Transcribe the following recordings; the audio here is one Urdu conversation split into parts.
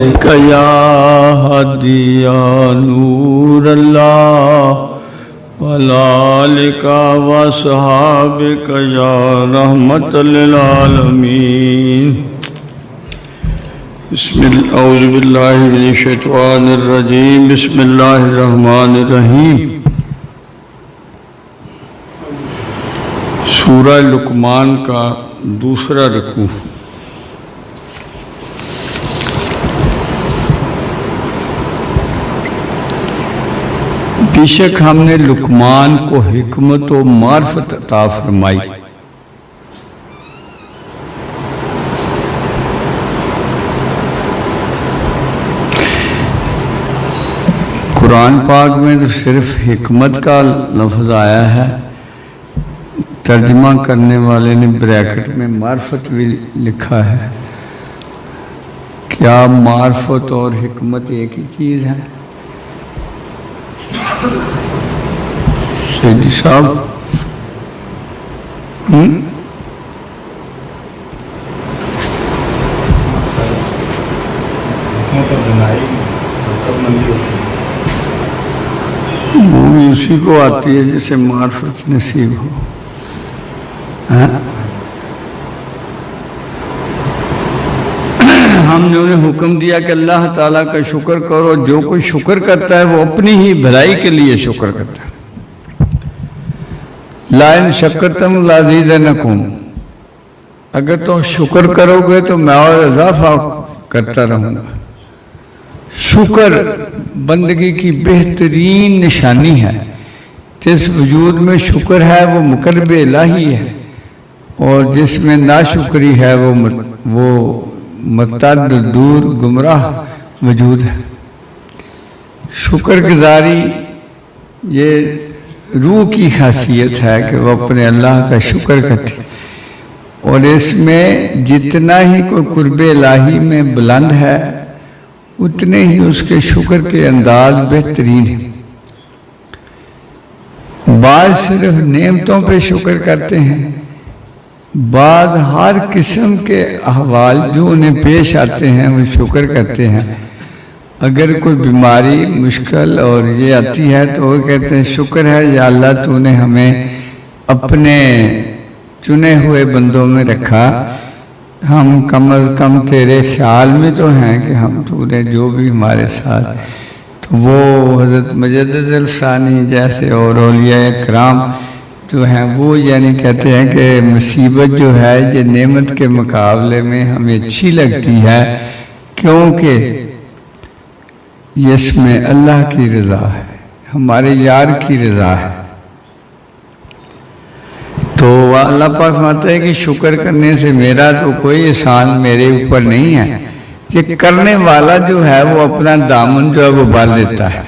یا ہادی یا نور اللہ والآلک واصحابک یا رحمت للعالمین اعوذ باللہ من الشیطان الرجیم بسم اللہ الرحمن الرحیم سورہ لقمان کا دوسرا رکوع۔ بے شک ہم نے لقمان کو حکمت و معرفت عطا فرمائی۔ قرآن پاک میں تو صرف حکمت کا لفظ آیا ہے، ترجمہ کرنے والے نے بریکٹ میں معرفت بھی لکھا ہے۔ کیا معرفت اور حکمت ایک ہی چیز ہے؟ سیدی صاحب وہ بھی اسی کو آتی ہے جسے معرفت نصیب ہو۔ ہم نے انہیں حکم دیا کہ اللہ تعالیٰ کا شکر کرو، جو کوئی شکر کرتا ہے وہ اپنی ہی بھلائی کے لیے شکر کرتا ہے۔ لَإِن شَكَرْتُمْ لَأَزِيدَنَّكُمْ، اگر تم شکر کرو گے تو میں اور اضافہ کرتا رہوں گا۔ شکر بندگی کی بہترین نشانی ہے۔ جس وجود میں شکر ہے وہ مقرب الہی ہے، اور جس میں ناشکری ہے وہ مرتد دور گمراہ وجود ہے۔ شکر گزاری یہ روح کی خاصیت ہے کہ وہ اپنے اللہ کا شکر کرتی، اور اس میں جتنا ہی کوئی قرب الہی میں بلند ہے اتنے ہی اس کے شکر کے انداز بہترین ہیں۔ بعض صرف نعمتوں پہ شکر کرتے ہیں، بعض ہر قسم کے احوال جو انہیں پیش آتے ہیں وہ شکر کرتے ہیں۔ اگر کوئی بیماری مشکل اور یہ آتی ہے تو وہ کہتے ہیں شکر ہے یا اللہ تو نے ہمیں اپنے چنے ہوئے بندوں میں رکھا، ہم کم از کم تیرے خیال میں تو ہیں کہ ہم تو نے جو بھی ہمارے ساتھ۔ تو وہ حضرت مجدد الثانی جیسے اور اولیاء کرام جو ہیں وہ یعنی کہتے ہیں کہ مصیبت جو ہے یہ نعمت کے مقابلے میں ہمیں اچھی لگتی ہے، کیونکہ اس میں اللہ کی رضا ہے، ہمارے یار کی رضا ہے۔ تو اللہ پاک فرماتا ہے کہ شکر کرنے سے میرا تو کوئی احسان میرے اوپر نہیں ہے، یہ کرنے والا جو ہے وہ اپنا دامن جو ہے وہ بھر دیتا ہے۔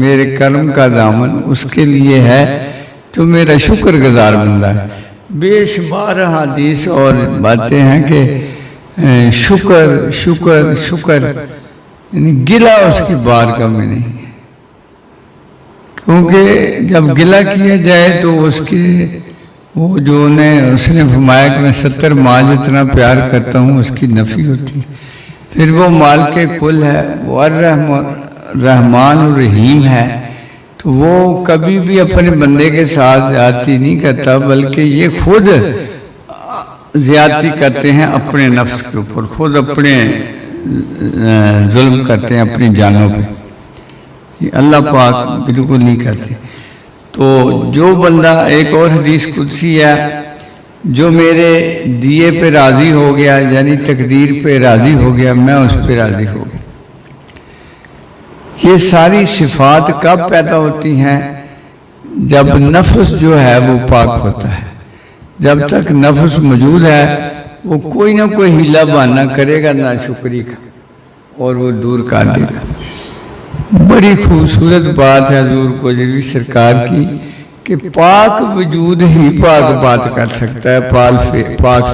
میرے کرم کا دامن اس کے لیے ہے جو میرا شکر گزار بندہ ہے۔ بے شمار حدیث اور باتیں ہیں کہ شکر شکر شکر، یعنی گلہ اس کی بارگاہ میں نہیں ہے، کیونکہ جب گلہ کیا جائے تو اس کی وہ جو اس نے فرمایا کہ میں 70 ماہ جتنا پیار کرتا ہوں اس کی نفی ہوتی ہے۔ پھر وہ مال کے کل ہے، وہ الرحمن الرحیم ہے، تو وہ کبھی بھی اپنے بندے کے ساتھ زیادتی نہیں کرتا، بلکہ یہ خود زیادتی کرتے ہیں اپنے نفس کے اوپر، خود اپنے ظلم کرتے ہیں اپنی جانوں پہ، یہ اللہ پاک بالکل نہیں کرتے۔ تو جو بندہ، ایک اور حدیث قدسی ہے، جو میرے دیے پہ راضی ہو گیا یعنی تقدیر پہ راضی ہو گیا میں اس پہ راضی ہو گیا۔ یہ ساری صفات کب پیدا ہوتی ہیں؟ جب نفس جو ہے وہ پاک ہوتا ہے۔ جب تک نفس موجود ہے وہ کوئی نہ کوئی ہیلا بہانہ کرے گا ناشکری کا، اور وہ دور کر دے گا۔ بڑی خوبصورت بات ہے حضور کوجری سرکار کی کہ پاک وجود ہی پاک بات کر سکتا ہے، پاک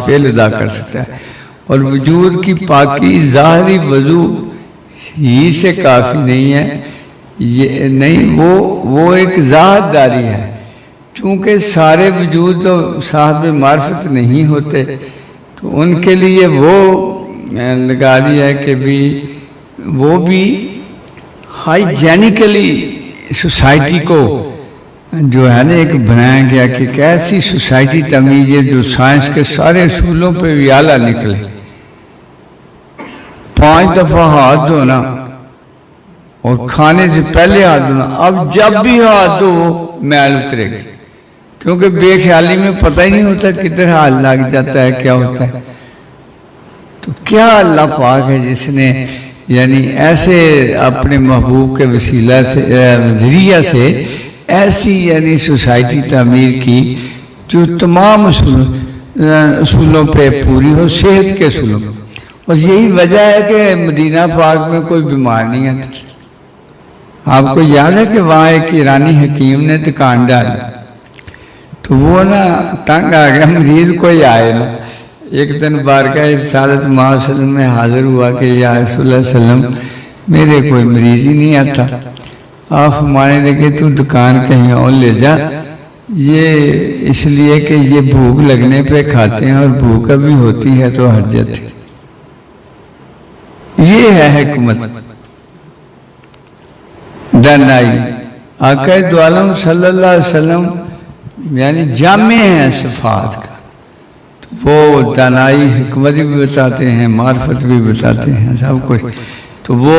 فعل ادا کر سکتا ہے، اور وجود کی پاکی ظاہری وضو ہی سے کافی نہیں ہے، یہ نہیں، وہ ایک ذات داری ہے۔ چونکہ سارے وجود تو صاحب معرفت نہیں ہوتے، تو ان کے لیے وہ لگا دیا ہے کہ بھی وہ بھی ہائیجینیکلی سوسائٹی کو جو ہے نا ایک بنایا گیا کہ ایک ایسی سوسائٹی تعمیر ہے جو سائنس کے سارے اصولوں پہ بھی اعلیٰ نکلے. 5 دفعہ ہاتھ دھونا اور کھانے سے پہلے ہاتھ دھونا. اب جب بھی ہاتھ دھو میل اترے گی، کیونکہ بے خیالی میں پتہ ہی نہیں ہوتا کدھر ہاتھ لگ جاتا ہے کیا ہوتا ہے. تو کیا اللہ پاک ہے جس نے یعنی ایسے اپنے محبوب کے وسیلہ سے ذریعہ سے ایسی یعنی سوسائٹی تعمیر کی جو تمام اصولوں پہ پوری ہو، صحت کے اصولوں. اور یہی وجہ ہے کہ مدینہ پاک میں کوئی بیمار نہیں آتی. آپ کو یاد ہے کہ وہاں ایک ایرانی حکیم نے دکان ڈالی تو وہ نا تنگ آ گیا، مریض کوئی آئے نا. ایک دن بارگاہ رسالت مآب صلی اللہ علیہ وسلم میں حاضر ہوا کہ یا رسول اللہ صلی اللہ علیہ وسلم میرے کوئی مریض ہی نہیں آتا. آپ ہمارے لگے تو دکان کہیں اور لے جا، یہ اس لیے کہ یہ بھوک لگنے پہ کھاتے ہیں اور بھوک ابھی ہوتی ہے تو حرجت ہے. یہ ہے حکمت دانائی. آقا دو عالم صلی اللہ علیہ وسلم یعنی جامع ہیں صفات کا. وہ دانائی حکمت بھی بتاتے ہیں، معرفت بھی بتاتے ہیں، سب کچھ. تو وہ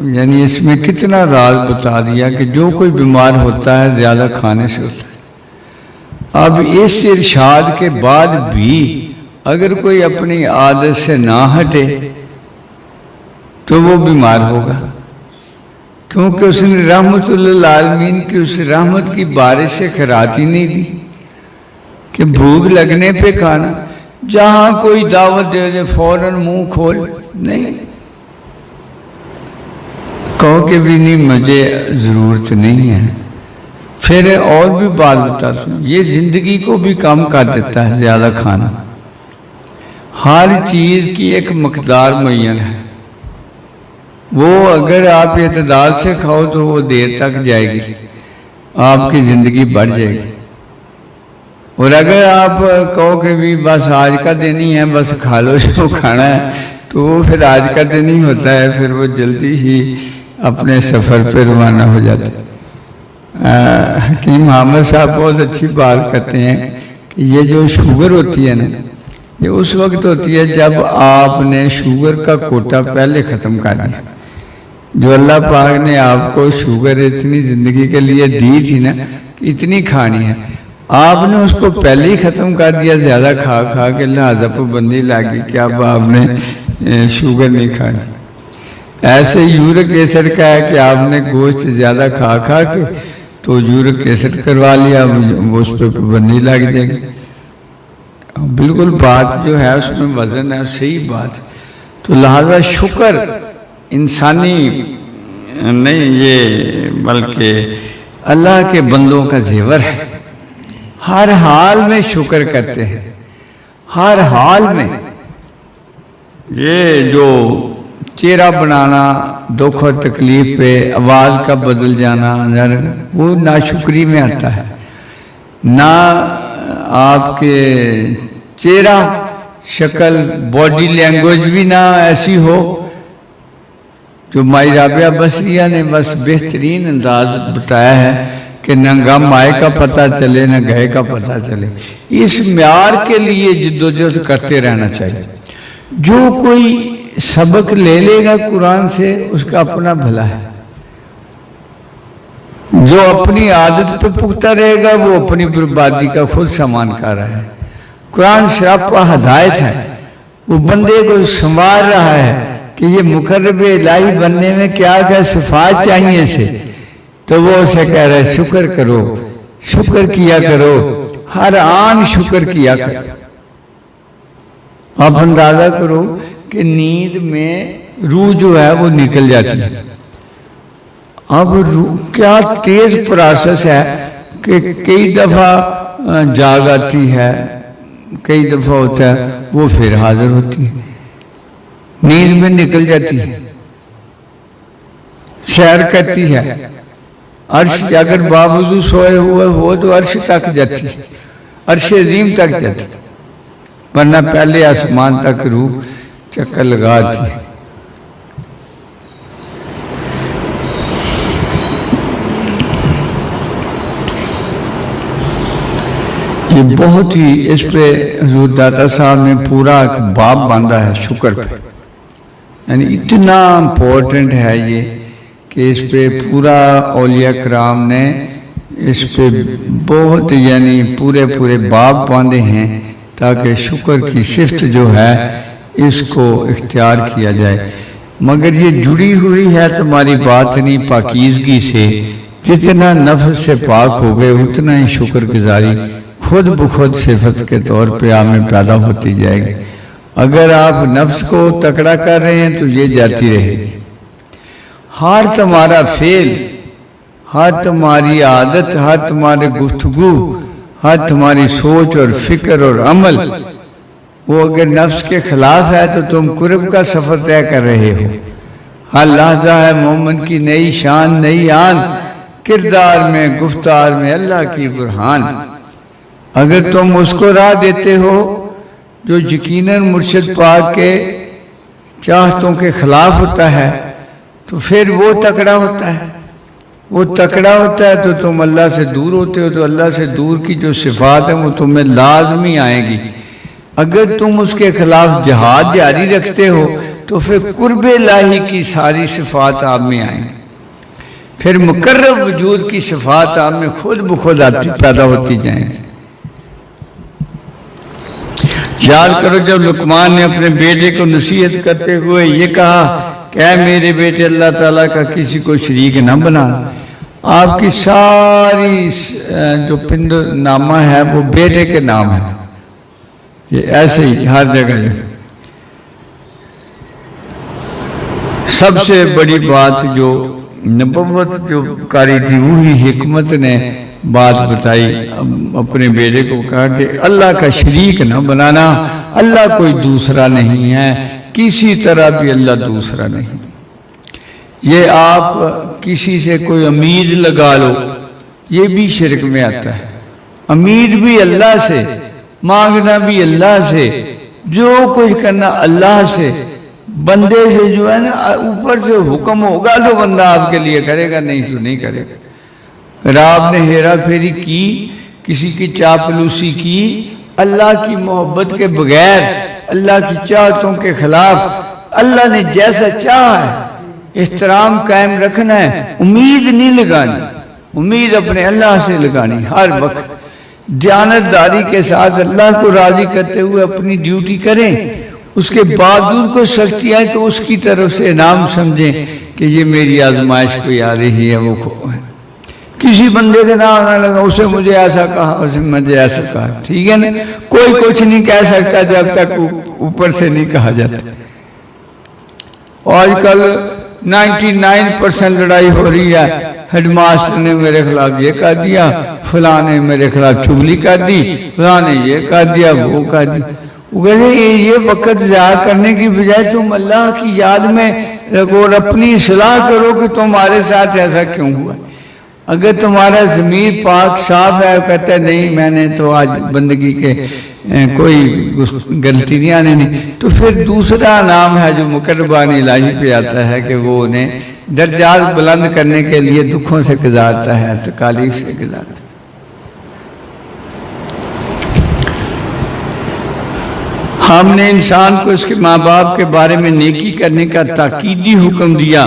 یعنی اس میں کتنا راز بتا دیا کہ جو کوئی بیمار ہوتا ہے زیادہ کھانے سے ہوتا ہے. اب اس ارشاد کے بعد بھی اگر کوئی اپنی عادت سے نہ ہٹے تو وہ بیمار ہوگا، کیونکہ اس نے رحمت للعالمین کی اس رحمت کی بارش سے خیرات ہی نہیں دی کہ بھوک لگنے پہ کھانا. جہاں کوئی دعوت دے دے فوراً منہ کھول نہیں، کہو کہ بھی نہیں مجھے ضرورت نہیں ہے. پھر اور بھی بات بتاتا ہوں، یہ زندگی کو بھی کم کر دیتا ہے زیادہ کھانا. ہر چیز کی ایک مقدار معین ہے، وہ اگر آپ اعتدال سے کھاؤ تو وہ دیر تک جائے گی، آپ کی زندگی بڑھ جائے گی. اور اگر آپ کہو کہ بھی بس آج کا دن ہی ہے بس کھا لو جو کھانا ہے تو وہ پھر آج کا دن ہی ہوتا ہے، پھر وہ جلدی ہی اپنے سفر پہ روانہ ہو جاتا ہے. حکیم محمد صاحب بہت اچھی بات کرتے ہیں کہ یہ جو شوگر ہوتی ہے نا یہ اس وقت ہوتی ہے جب آپ نے شوگر کا کوٹا پہلے ختم کر دیا. جو اللہ پاک نے آپ کو شوگر اتنی زندگی کے لیے دی تھی نا کہ اتنی کھانی ہے، آپ نے اس کو پہلے ہی ختم کر دیا زیادہ کھا کھا کے، لہذا پابندی لگی کہ اب آپ نے شوگر نہیں کھانی. ایسے یورک ایسڈ کا ہے کہ آپ نے گوشت زیادہ کھا کھا کے تو یورک ایسڈ کروا لیا، اس پہ پابندی لگ جائے گی. بالکل بات جو ہے اس میں وزن ہے، صحیح بات. تو لہذا شکر انسانی نہیں یہ بلکہ اللہ کے بندوں کا زیور ہے. ہر حال میں شکر کرتے ہیں، ہر حال میں. یہ جو چہرہ بنانا دکھ اور تکلیف پہ آواز کا بدل جانا وہ ناشکری میں آتا ہے. نہ آپ کے چہرہ شکل باڈی لینگویج بھی نہ ایسی ہو جو مائی رابعہ بصریہ نے بس بہترین انداز بتایا ہے کہ نہ غم آئے کا پتہ چلے نہ گئے کا پتہ چلے. اس معیار کے لیے جدوجہد کرتے رہنا چاہیے. جو کوئی سبق لے لے گا قرآن سے اس کا اپنا بھلا ہے، جو اپنی عادت پہ پختہ رہے گا وہ اپنی بربادی کا خود سامان کر رہا ہے. قرآن سراپا ہدایت ہے، وہ بندے کو سنوار رہا ہے کہ یہ مقرب الہی بننے میں کیا کیا صفات چاہیے سے. تو وہ اسے کہہ رہا ہے شکر کرو، شکر کیا کرو، ہر آن شکر کیا کرو. آپ اندازہ کرو کہ نیند میں روح جو ہے وہ نکل جاتی ہے. اب روح کیا تیز پروسیس ہے کہ کئی دفعہ جاگ آتی ہے، کئی دفعہ ہوتا ہے وہ پھر حاضر ہوتی ہے، نیند میں نکل جاتی ہے، سیر کرتی ہے. عرش اگر باوضو سوئے ہوئے ہو تو عرش تک جاتی، عرش عظیم تک جاتی، ورنہ پہلے آسمان تک روح چکر لگاتی ہے۔ یہ بہت ہی اس پہ حضور داتا صاحب نے پورا ایک باب باندھا ہے شکر پہ، یعنی اتنا امپورٹنٹ ہے یہ کہ اس پہ پورا اولیاء کرام نے اس پہ بہت یعنی پورے باب باندھے ہیں تاکہ شکر کی صفت جو ہے اس کو اختیار کیا جائے۔ مگر یہ جڑی ہوئی ہے تمہاری باطنی پاکیزگی سے، جتنا نفس سے پاک ہو گئے اتنا ہی شکر گزاری خود بخود صفت کے طور پہ آپ میں پیدا ہوتی جائے گی۔ اگر آپ نفس کو تکڑا کر رہے ہیں تو یہ جاتی رہے گی۔ ہر تمہارا فعل، ہر تمہاری عادت، ہر تمہاری گفتگو، ہر تمہاری سوچ اور فکر اور عمل، وہ اگر نفس کے خلاف ہے تو تم قرب کا سفر طے کر رہے ہو۔ ہر لحظہ ہے مومن کی نئی شان، نئی آن، کردار میں، گفتار میں اللہ کی برہان۔ اگر تم اس کو راہ دیتے ہو جو یقیناً مرشد پاک کے چاہتوں کے خلاف ہوتا ہے تو پھر وہ تکڑا ہوتا ہے۔ وہ تکڑا ہوتا ہے تو تم اللہ سے دور ہوتے ہو، تو اللہ سے دور کی جو صفات ہیں وہ تمہیں لازمی آئیں گی۔ اگر تم اس کے خلاف جہاد جاری رکھتے ہو تو پھر قرب الہی کی ساری صفات آپ میں آئیں گی، پھر مقرب وجود کی صفات آپ میں خود بخود پیدا ہوتی جائیں گی۔ یاد کرو جب لقمان نے اپنے بیٹے کو نصیحت کرتے ہوئے یہ کہا کہ اے میرے بیٹے اللہ تعالیٰ کا کسی کو شریک نہ بنا، آپ کی ساری جو پند نامہ ہے وہ بیٹے کے نام ہے۔ یہ ایسے ہی ہر جگہ ہے۔ سب سے بڑی بات جو نبوت جو کاری تھی وہی حکمت نے بات بتائی، اپنے بیٹے کو کہا کہ اللہ کا شریک نہ بنانا، اللہ کوئی دوسرا نہیں ہے، کسی طرح بھی اللہ دوسرا نہیں۔ یہ آپ کسی سے کوئی امید لگا لو، یہ بھی شرک میں آتا ہے۔ امید بھی اللہ سے، مانگنا بھی اللہ سے، جو کچھ کرنا اللہ سے۔ بندے سے جو ہے نا اوپر سے حکم ہوگا تو بندہ آپ کے لیے کرے گا، نہیں تو نہیں کرے گا۔ اگر آپ نے ہیرا پھیری کی، کسی کی چاپلوسی کی، اللہ کی محبت کے بغیر، اللہ کی چاہتوں کے خلاف، اللہ نے جیسا چاہا ہے احترام قائم رکھنا ہے، امید نہیں لگانی، امید اپنے اللہ سے لگانی ہر وقت۔ دیانتداری کے ساتھ اللہ کو راضی کرتے ہوئے اپنی ڈیوٹی کریں، اس کے باوجود کوئی سختی آئے تو اس کی طرف سے انعام سمجھیں کہ یہ میری آزمائش کوئی آ رہی ہے۔ وہ کسی بندے کے نام نہ لگا، اسے مجھے ایسا کہا، اسے مجھے ایسا کہا، ٹھیک ہے نا؟ کوئی کچھ نہیں کہہ سکتا جب تک اوپر سے نہیں کہا جاتا۔ آج کل 99% لڑائی ہو رہی ہے، ہیڈ ماسٹر نے میرے خلاف یہ کہہ دیا، فلاں نے میرے خلاف چغلی کر دی، فلاں نے یہ کہہ دیا، وہ کہہ دی۔ یہ وقت ضائع کرنے کی بجائے تم اللہ کی یاد میں اور اپنی اصلاح کرو کہ تمہارے ساتھ ایسا کیوں ہوا۔ اگر تمہارا ضمیر پاک صاف ہے، کہتا ہے نہیں میں نے تو آج بندگی کے کوئی غلطی نہیں آنے نہیں، تو پھر دوسرا نام ہے جو مقربان الہی پہ آتا ہے کہ وہ انہیں درجات بلند کرنے کے لیے دکھوں سے گزارتا ہے، تکالیف سے گزارتا ہے۔ ہم نے انسان کو اس کے ماں باپ کے بارے میں نیکی کرنے کا تاکیدی حکم دیا۔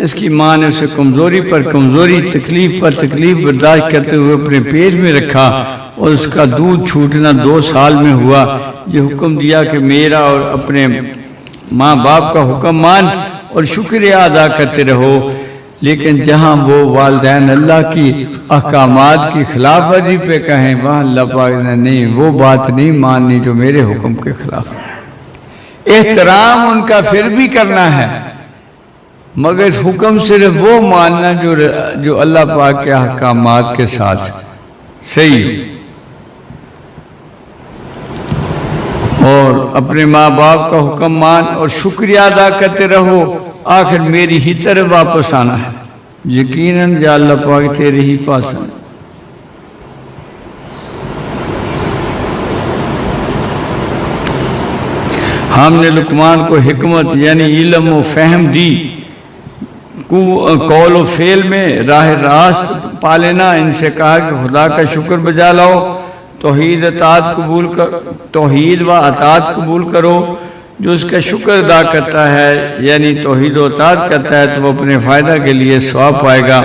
اس کی ماں نے اسے کمزوری پر کمزوری، تکلیف پر تکلیف برداشت کرتے ہوئے اپنے پیٹ میں رکھا اور اس کا دودھ چھوٹنا 2 سال میں ہوا۔ یہ حکم دیا کہ میرا اور اپنے ماں باپ کا حکم مان اور شکریہ ادا کرتے رہو، لیکن جہاں وہ والدین اللہ کی احکامات کی خلاف ورزی پہ کہیں وہاں اللہ پاک نے نہیں وہ بات نہیں ماننی جو میرے حکم کے خلاف ہے۔ احترام ان کا پھر بھی کرنا ہے، مگر حکم صرف وہ ماننا جو اللہ پاک کے احکامات کے ساتھ صحیح، اور اپنے ماں باپ کا حکم مان اور شکریہ ادا کرتے رہو، آخر میری ہی طرف واپس آنا ہے، یقیناً یا اللہ پاک تیرے ہی پاس ہے۔ ہم نے لقمان کو حکمت یعنی علم و فہم دی، قول و فعل میں راہ راست پا لینا۔ ان سے کہا کہ خدا کا شکر بجا لاؤ، توحید و اطاعت قبول کرو۔ جو اس کا شکر ادا کرتا ہے یعنی توحید و اطاعت کرتا ہے تو وہ اپنے فائدہ کے لیے ثواب پائے گا،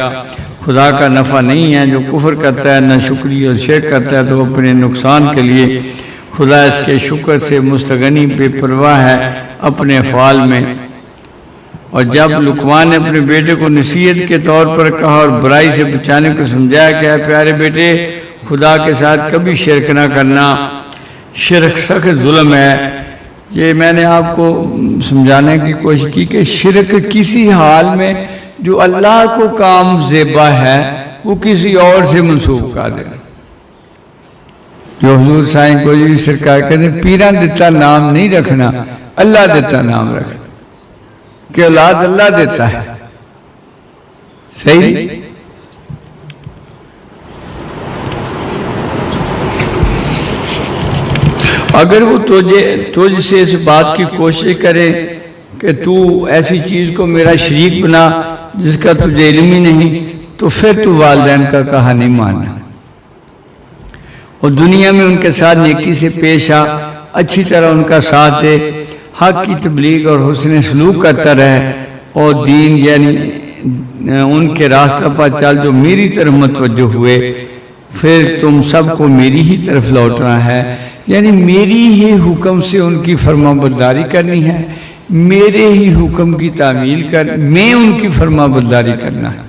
خدا کا نفع نہیں ہے۔ جو کفر کرتا ہے، نہ شکری اور شرک کرتا ہے تو وہ اپنے نقصان کے لیے، خدا اس کے شکر سے مستغنی بے پرواہ ہے اپنے افعال میں۔ اور جب لقمان نے اپنے بیٹے کو نصیحت کے طور پر کہا اور برائی سے بچانے کو سمجھایا کہ اے پیارے بیٹے، خدا کے ساتھ کبھی شرک نہ کرنا، شرک سخت ظلم ہے۔ یہ میں نے آپ کو سمجھانے کی کوشش کی کہ شرک کسی حال میں جو اللہ کو کام زیبا ہے وہ کسی اور سے منسوب کر دے۔ جو حضور سائیں گوجری سرکار کہتے ہیں پیران دیتا نام نہیں رکھنا، اللہ دیتا نام رکھنا، کہ اولاد اللہ دیتا ہے۔ صحیح؟ اگر وہ تجھ سے اس بات کی کوشش کرے کہ تو ایسی چیز کو میرا شریک بنا جس کا تجھے علم ہی نہیں، تو پھر تو والدین کا کہا نہیں ماننا، اور دنیا میں ان کے ساتھ نیکی سے پیش آ، اچھی طرح ان کا ساتھ دے، حق کی تبلیغ اور حسن سلوک کرتا رہے، اور دین یعنی ان کے راستہ پر چل جو میری طرف متوجہ ہوئے، پھر تم سب کو میری ہی طرف لوٹنا ہے، یعنی میری ہی حکم سے ان کی فرما برداری کرنی ہے، میرے ہی حکم کی تعمیل میں ان کی فرما برداری کرنا ہے۔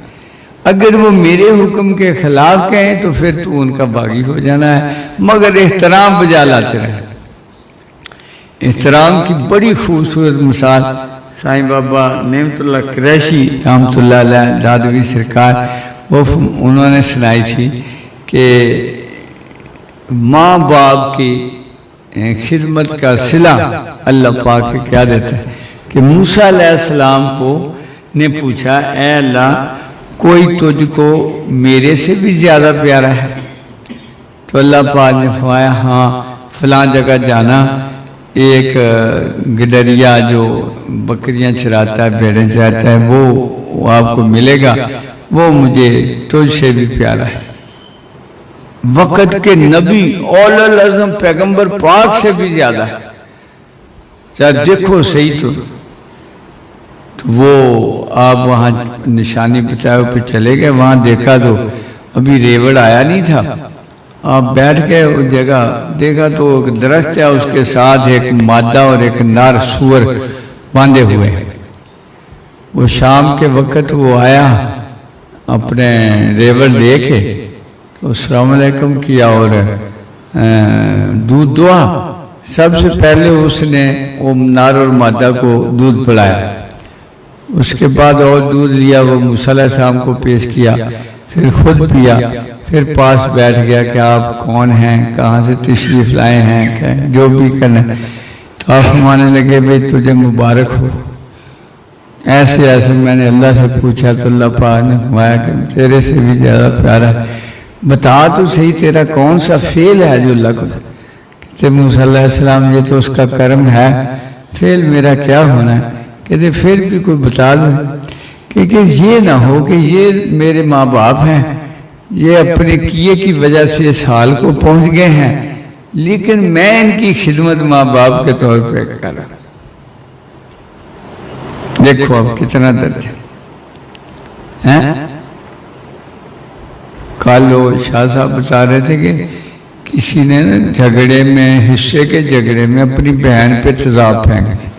اگر وہ میرے حکم کے خلاف کہیں تو پھر تو ان کا باغی ہو جانا ہے، مگر احترام بجا لاتے رہے۔ احترام کی بڑی خوبصورت مثال سائیں بابا نعمت اللہ قریشی رحمت اللہ علیہ دادوی سرکار انہوں نے سنائی تھی کہ ماں باپ کی خدمت کا صلہ اللہ پاک کیا دیتا ہے کہ موسیٰ علیہ السلام کو نے پوچھا اے اللہ کوئی تجھ کو میرے سے بھی زیادہ پیارا ہے؟ تو اللہ پاک نے فرمایا ہاں فلاں جگہ جانا، ایک گڈریا جو بکریاں چراتا ہے بھیڑیں چراتا ہے وہ آپ کو ملے گا، وہ مجھے تجھ سے بھی پیارا ہے۔ وقت کے نبی اول العظم پیغمبر پاک سے بھی زیادہ ہے، چاہے دیکھو صحیح تو وہ آپ وہاں نشانی بتائے پہ چلے گئے، وہاں دیکھا تو ابھی ریوڑ آیا نہیں تھا، آپ بیٹھ گئے اس جگہ، دیکھا تو ایک درخت ہے اس کے ساتھ ایک مادہ اور ایک نر سور باندھے ہوئے ہیں۔ وہ شام کے وقت وہ آیا اپنے ریوڑ لے کے تو السلام علیکم کیا اور دودھ دعا، سب سے پہلے اس نے وہ نر اور مادہ کو دودھ پلایا، اس کے بعد اور دودھ لیا، وہ موسیٰ علیہ السلام کو پیش کیا، پھر خود پیا، پھر پاس بیٹھ گیا کہ آپ کون ہیں، کہاں سے تشریف لائے ہیں، جو بھی کرنا ہے۔ تو آپ فرمانے لگے بھئی تجھے مبارک ہو، ایسے ایسے میں نے اللہ سے پوچھا تو اللہ پاک نے فرمایا کہ تیرے سے بھی زیادہ پیارا ہے، بتا تو صحیح تیرا کون سا فعل ہے جو اللہ کو کہتے موسیٰ علیہ السلام یہ تو اس کا کرم ہے، فعل میرا کیا ہونا ہے؟ کہتے پھر بھی کوئی بتا دو کہ یہ نہ ہو کہ یہ میرے ماں باپ ہیں، یہ اپنے کیے کی وجہ سے اس حال کو پہنچ گئے ہیں، لیکن میں ان کی خدمت ماں باپ کے طور پہ کر رہا ہوں۔ دیکھو اب کتنا درجہ ہے۔ کل وہ شاہ صاحب بتا رہے تھے کہ کسی نے جھگڑے میں حصے کے جھگڑے میں اپنی بہن پہ تیزاب پھینک دیا،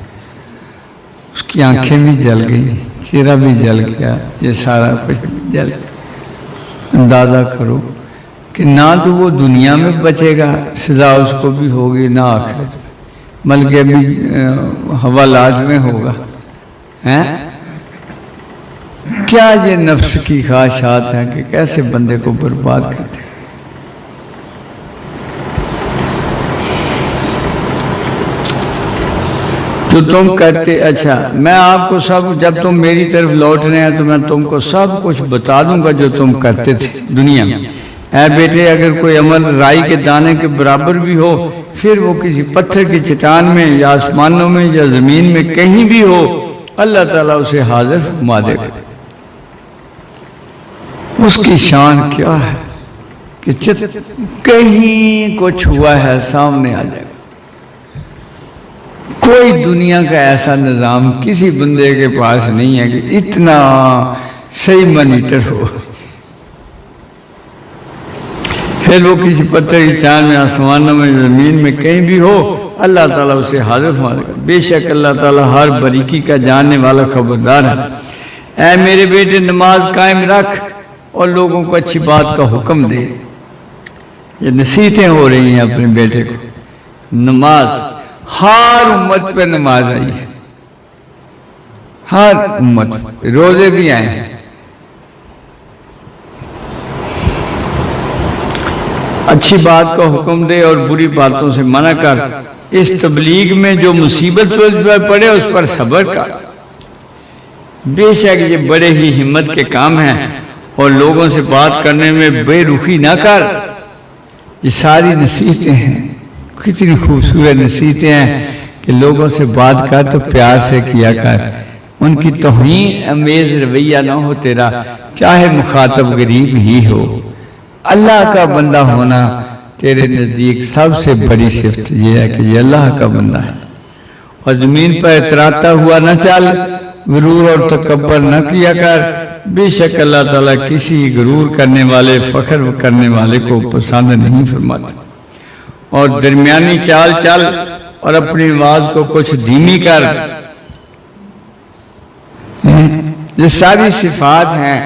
اس کی آنکھیں بھی جل گئی، چہرہ بھی جل گیا، یہ سارا کچھ جل گیا۔ اندازہ کرو کہ نہ تو وہ دنیا میں بچے گا، سزا اس کو بھی ہوگی، نہ آخرت میں، بلکہ بھی حوالات میں ہوگا۔ کیا یہ نفس کی خواہشات ہیں کہ کیسے بندے کو برباد کرتے ہیں۔ جو تم کرتے، اچھا میں آپ کو سب، جب تم میری طرف لوٹنے ہیں تو میں تم کو سب کچھ بتا دوں گا جو تم کرتے تھے دنیا میں، اے بیٹے اگر کوئی عمل رائی کے دانے کے برابر بھی ہو پھر وہ کسی پتھر کی چٹان میں یا آسمانوں میں یا زمین میں کہیں بھی ہو اللہ تعالیٰ اسے حاضر فرما دے گا۔ اس کی شان کیا ہے کہ کہیں کچھ ہوا ہے سامنے آ جائے گا۔ کوئی دنیا کا ایسا نظام کسی بندے کے پاس نہیں ہے کہ اتنا صحیح مانیٹر ہو۔ پھر وہ کسی پتھر کی چاند میں آسمانوں میں زمین میں کہیں بھی ہو اللہ تعالیٰ اسے حاضر فرما دے گا۔ بے شک اللہ تعالیٰ ہر باریکی کا جاننے والا خبردار ہے۔ اے میرے بیٹے نماز قائم رکھ اور لوگوں کو اچھی بات کا حکم دے۔ یہ نصیحتیں ہو رہی ہیں اپنے بیٹے کو۔ نماز ہر امت پہ نماز آئی ہے، ہر امت پہ روزے بھی آئے ہیں۔ اچھی بات کا حکم دے اور بری باتوں سے منع کر۔ اس تبلیغ میں جو مصیبت پڑے اس پر صبر کر۔ بے شک یہ بڑے ہی ہمت کے کام ہیں اور لوگوں سے بات کرنے میں بے رخی نہ کر۔ یہ ساری نصیحتیں ہیں، کتنی خوبصورت نصیحتیں ہیں کہ لوگوں سے بات کر تو پیار سے کیا کر، ان کی توہین امیز رویہ نہ ہو تیرا، چاہے مخاطب غریب ہی ہو۔ اللہ کا بندہ ہونا تیرے نزدیک سب سے بڑی صفت یہ ہے کہ یہ اللہ کا بندہ ہے، اور زمین پر اتراتا ہوا نہ چل، غرور اور تکبر نہ کیا کر۔ بے شک اللہ تعالیٰ کسی غرور کرنے والے فخر کرنے والے کو پسند نہیں فرماتا۔ اور درمیانی چال چل اور اپنی آواز کو کچھ دھیمی کر۔ یہ ساری صفات ہیں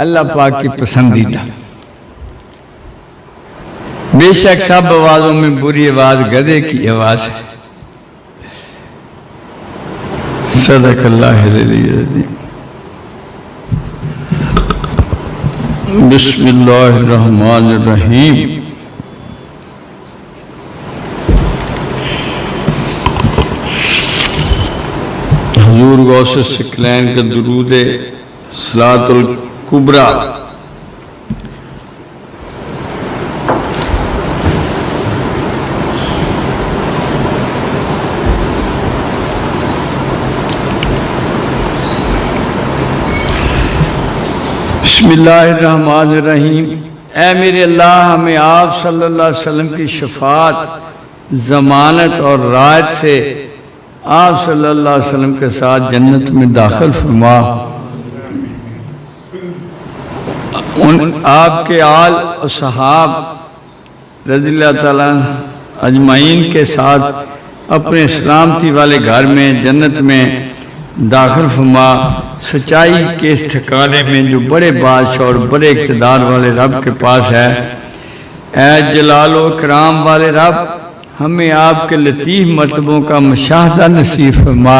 اللہ پاک کی پسندیدہ۔ بے شک سب آوازوں میں بری آواز گدھے کی آواز ہے۔ صدق اللہ العلی العظیم۔ بسم اللہ الرحمن الرحیم۔ حضور غوث ثقلین کا درود صلاۃ الکبریٰ۔ بسم اللہ الرحمن الرحیم۔ اے میرے اللہ ہمیں آپ صلی اللہ علیہ وسلم کی شفاعت، ضمانت اور رعایت سے آپ صلی اللہ علیہ وسلم کے ساتھ جنت میں داخل فرما۔ آپ کے آل و صحاب رضی اللہ تعالیٰ اجمعین کے ساتھ اپنے سلامتی والے گھر میں جنت میں داخل فرما، سچائی کے اس ٹھکانے میں جو بڑے بادشاہ اور بڑے اقتدار والے رب کے پاس ہے۔ اے جلال و کرام والے رب ہمیں آپ کے لطیف مرتبوں کا مشاہدہ نصیب فرما،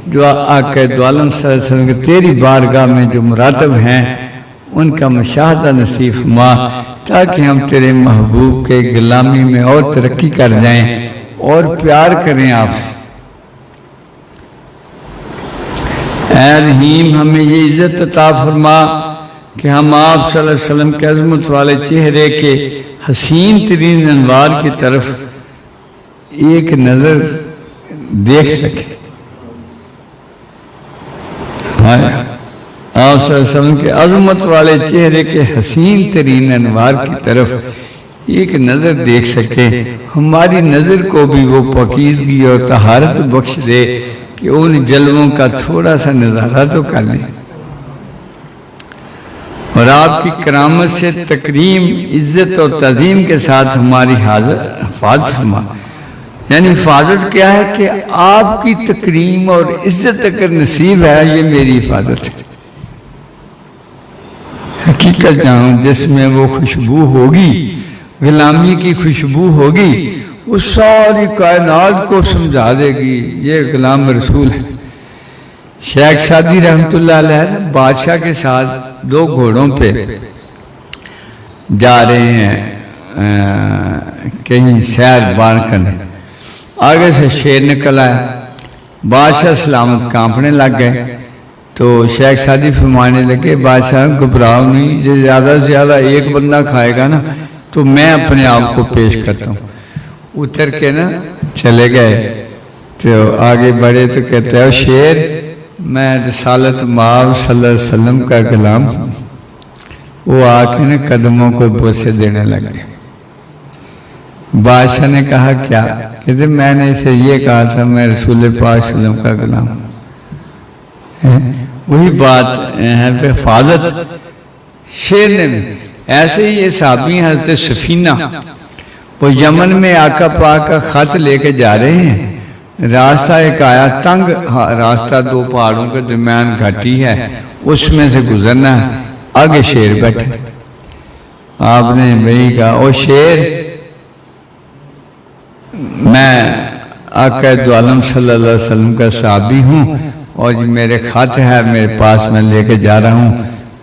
جو آقا دو عالم صلی اللہ علیہ وسلم کے تیری بارگاہ میں جو مراتب ہیں ان کا مشاہدہ نصیب فرما، تاکہ ہم تیرے محبوب کے غلامی میں اور ترقی کر جائیں اور پیار کریں آپ سے۔ اے رحیم ہمیں یہ عزت عطا فرما کہ ہم آپ صلی اللہ علیہ وسلم کے عظمت والے چہرے کے حسین ترین انوار کی طرف ایک نظر دیکھ سکیں۔ آپ صلی اللہ علیہ وسلم کے عظمت والے چہرے کے حسین ترین انوار کی طرف ایک نظر دیکھ سکے، ہماری نظر کو بھی وہ پاکیزگی اور طہارت بخش دے کہ ان جلووں کا تھوڑا سا نظارہ تو کر لیں، اور آپ کی کرامت سے تکریم، عزت اور تعظیم کے ساتھ ہماری حفاظت فرما۔ یعنی حفاظت کیا ہے کہ آپ کی تکریم اور عزت اگر نصیب ہے یہ میری حفاظت ہے۔ حقیقت جانو جس میں وہ خوشبو ہوگی، غلامی کی خوشبو ہوگی، وہ ساری کائنات کو سمجھا دے گی یہ غلام رسول ہے۔ شیخ سعدی رحمت اللہ علیہ بادشاہ کے ساتھ دو گھوڑوں پہ جا رہے ہیں کہیں سیر بار کرنے، آگے سے شیر نکل آیا، بادشاہ سلامت کانپنے لگ گئے، تو شیخ سعدی فرمانے لگے بادشاہ گھبراؤ نہیں، جو زیادہ سے زیادہ ایک بندہ کھائے گا نا تو میں اپنے آپ کو پیش کرتا ہوں۔ اتر کے نا چلے گئے تو آگے بڑھے تو کہتے ہیں شیر میں رسالت مآب صلی اللہ علیہ وسلم کا غلام ہوں۔ وہ آ کے نا قدموں کو بوسے دینے لگے۔ بادشاہ نے کہا کیا؟ کہتے میں نے اسے یہ کہا تھا میں رسول پاک صلی اللہ علیہ وسلم کا غلام ہوں۔ وہی بات ہے پہ حفاظت شیر نے بھی ایسے ہی یہ صحابی حضرت سفینہ وہ یمن میں آقا پاک کا خط لے کے جا رہے ہیں، راستہ ایک آیا تنگ راستہ، دو پہاڑوں کے درمیان گھاٹی ہے، اس میں سے گزرنا ہے، آگے شیر بیٹھے۔ آپ نے وہی کہا او شیر میں آقا دو عالم صلی اللہ علیہ وسلم کا صحابی ہوں اور میرے خط ہے میرے پاس، میں لے کے جا رہا ہوں،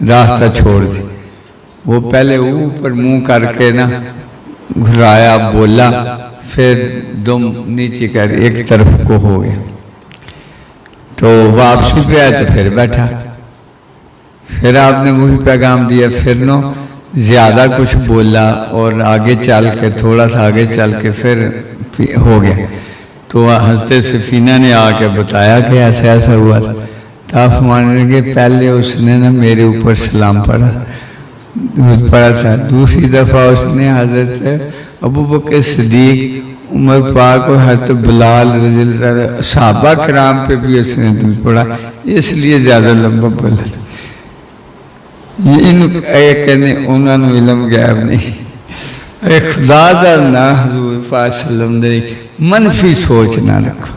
راستہ چھوڑ دی۔ وہ پہلے اوپر منہ کر کے نا گھرایا بولا، پھر دم نیچے کر ایک طرف کو ہو گیا۔ تو واپسی پہ آئے تو پھر بیٹھا، پھر آپ نے وہی پیغام دیا، پھر نو زیادہ کچھ بولا اور آگے چل کے تھوڑا سا آگے چل کے پھر ہو گیا۔ تو حضرت سفینہ نے آ کے بتایا کہ ایسا ایسا ہوا تھا۔ تو آپ ماننے لگے پہلے اس نے نا میرے اوپر سلام پڑھا تھا، دوسری دفعہ اس نے حضرت ابو بکر صدیق، عمر پاک اور حضرت بلال رضی اللہ عنہ صحابہ کرام پہ بھی اس نے درود پڑھا، اس لیے زیادہ لمبا بولا تھا۔ انہوں نے علم غیب نہیں، اے خدا دا نا حضور پاک صلی اللہ علیہ وسلم نے منفی سوچ نہ رکھو،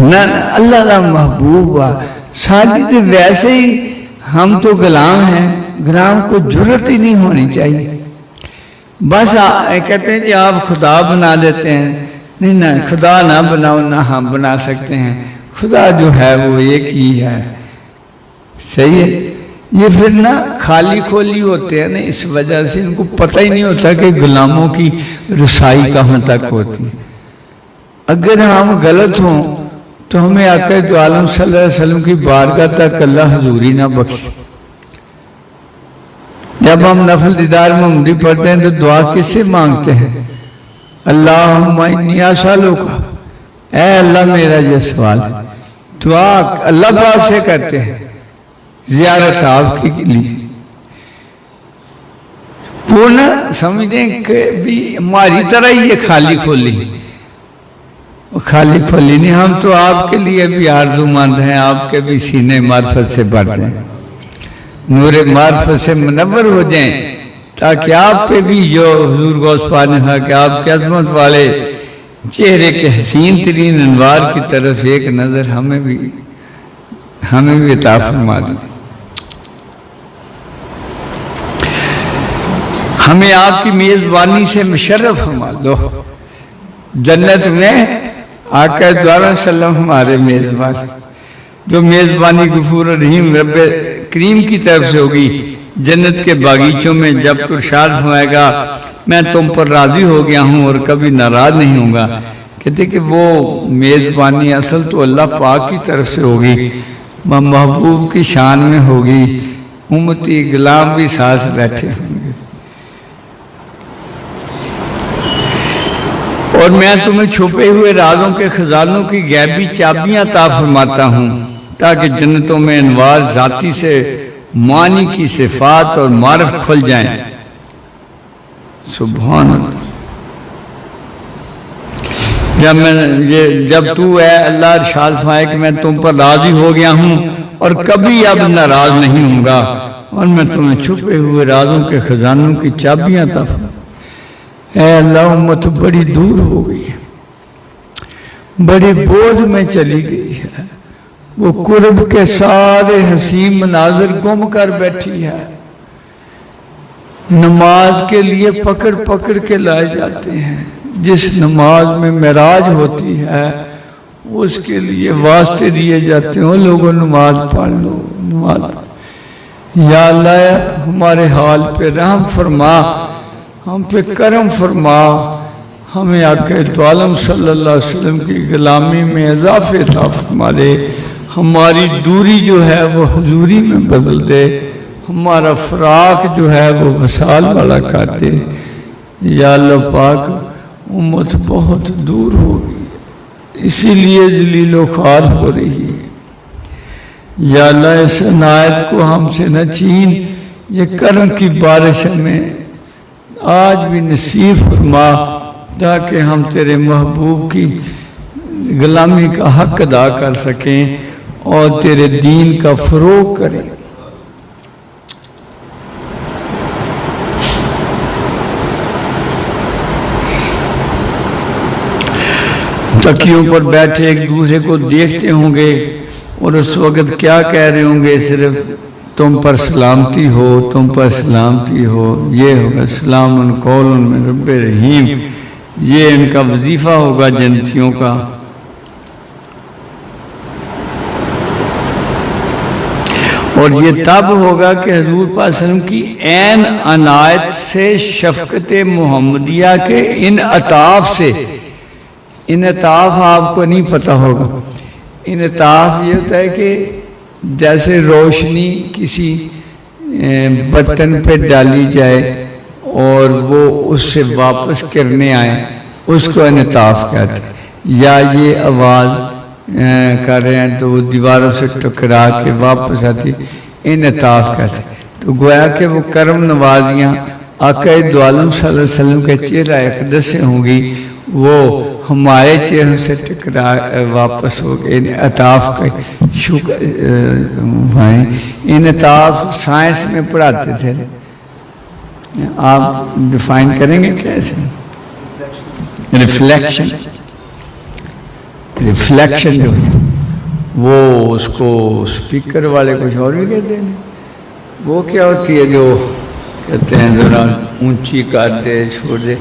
نہ اللہ دا محبوب آ ساری تو ویسے ہی ہم تو غلام ہیں، غلام کو جرت ہی نہیں ہونی چاہیے۔ بس کہتے ہیں کہ آپ خدا بنا دیتے ہیں، نہیں نہ خدا نہ بناؤ، نہ ہم بنا سکتے ہیں، خدا جو ہے وہ ایک ہی ہے، صحیح ہے۔ یہ پھر نا خالی کھولی ہوتے ہیں نا، اس وجہ سے ان کو پتہ ہی نہیں ہوتا کہ غلاموں کی رسائی کہاں تک ہوتی ہے۔ اگر ہم غلط ہوں تو ہمیں آقا دو عالم صلی اللہ علیہ وسلم کی بارگاہ تک اللہ حضوری نہ بخشے۔ جب ہم نفل دیدار محمدی پڑھتے ہیں تو دعا کس سے مانگتے ہیں؟ اللہم انی اسألک، اے اللہ میرا یہ سوال، دعا اللہ پاک سے کرتے ہیں، زیارت آپ کے لیے۔ وہ نہ سمجھیں کہ بھی ہماری طرح ہی یہ خالی کھولی نہیں، ہم تو آپ کے لیے بھی آرزو مند ہیں، آپ کے بھی سینے معرفت سے بڑھ جائیں، نور معرفت سے منور ہو جائیں، تاکہ آپ پہ بھی جو حضور غوث پاک نے کہا کہ آپ کے عظمت والے چہرے کے حسین ترین انوار کی طرف ایک نظر ہمیں بھی عطا فرما دیں۔ ہمیں آپ کی میزبانی سے مشرف فرما دو، جنت میں آقا دو عالم صلی اللہ علیہ وسلم ہمارے میزبان، جو میزبانی غفور رحیم رب کریم کی طرف سے ہوگی جنت کے باغیچوں میں، جب تو ارشاد فرمائے گا میں تم پر راضی ہو گیا ہوں اور کبھی ناراض نہیں ہوں گا۔ کہتے کہ وہ میزبانی اصل تو اللہ پاک کی طرف سے ہوگی، محبوب کی شان میں ہوگی، امتی غلام بھی ساتھ بیٹھے ہوں گے۔ اور میں تمہیں چھپے ہوئے رازوں کے خزانوں کی غیبی چابیاں عطا فرماتا ہوں، تاکہ جنتوں میں انوار ذاتی سے معنی کی صفات اور معرف کھل جائیں۔ سبحان اللہ۔ جب تو اے اللہ ارشاد فرمائے کہ میں تم پر راضی ہو گیا ہوں اور کبھی اب ناراض نہیں ہوں گا، اور میں تمہیں چھپے ہوئے رازوں کے خزانوں کی چابیاں عطا فرماتا ہوں۔ اے اللہ امت بڑی دور ہو گئی ہے، بڑی بوجھ میں چلی گئی ہے، وہ قرب کے سارے حسین مناظر گم کر بیٹھی ہے، نماز کے لیے پکڑ پکڑ کے لائے جاتے ہیں، جس نماز میں معراج ہوتی ہے اس کے لیے واسطے دیے جاتے ہیں، لوگوں نماز پڑھ لو، نماز پڑھ۔ یا اللہ ہمارے حال پہ رحم فرما، ہم پہ کرم فرما، ہمیں آقا دو عالم صلی اللہ علیہ وسلم کی غلامی میں اضافے عطا فرما دے۔ ہماری دوری جو ہے وہ حضوری میں بدل دے، ہمارا فراق جو ہے وہ وصال والا کر دے۔ یا اللہ پاک امت بہت دور ہوگی، اسی لیے ذلیل و خوار ہو رہی ہے۔ یا اللہ اس عنایت کو ہم سے نہ چھین، یہ کرم کی بارش ہمیں آج بھی نصیب فرما، تاکہ ہم تیرے محبوب کی غلامی کا حق ادا کر سکیں اور تیرے دین کا فروغ کریں۔ تکیوں پر بیٹھے ایک دوسرے کو دیکھتے ہوں گے اور اس وقت کیا کہہ رہے ہوں گے؟ صرف تم پر سلامتی ہو، تم پر سلامتی ہو، یہ ہوگا سلام قول من رب رحیم، یہ ان کا وظیفہ ہوگا جنتیوں کا۔ اور یہ تب ہوگا کہ حضور پاک صلی اللہ علیہ وسلم کی عین عنایت سے، شفقت محمدیہ کے انعطاف سے۔ انعطاف آپ کو نہیں پتہ ہوگا، انعطاف یہ ہوتا ہے کہ جیسے روشنی کسی برتن پہ ڈالی جائے اور وہ اس سے واپس کرنے آئے، اس کو انعطاف کہتے ہیں۔ یا یہ آواز کر رہے ہیں تو وہ دیواروں سے ٹکرا کے واپس آتی، انعطاف کہتے ہیں۔ تو گویا کہ وہ کرم نوازیاں آقا دو عالم صلی اللہ علیہ وسلم کے چہرہ اقدس سے ہوں گی، وہ ہمارے چہروں سے ٹکرا واپس ہو گئے۔ انعطاف کا شکر انعطاف سائنس میں پڑھاتے تھے، آپ ڈیفائن کریں گے کیسے؟ ریفلیکشن، ریفلیکشن جو ہے وہ اس کو سپیکر والے کچھ اور بھی کہتے ہیں، وہ کیا ہوتی ہے جو کہتے ہیں ذرا اونچی کر دے چھوڑ دے،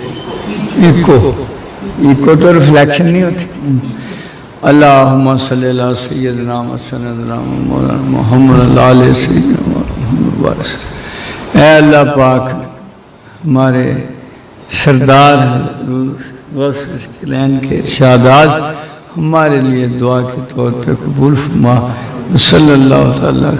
ایکو تو ریفلیکشن نہیں ہوتی۔ اللہم صلی اللہ سیدنا محمد اللہ علیہ سیدنا محمد۔ اے اللہ پاک ہمارے سردار وسلین کے ارشادات ہمارے لیے دعا کے طور پہ قبول فرما۔ صلی اللہ تعالیٰ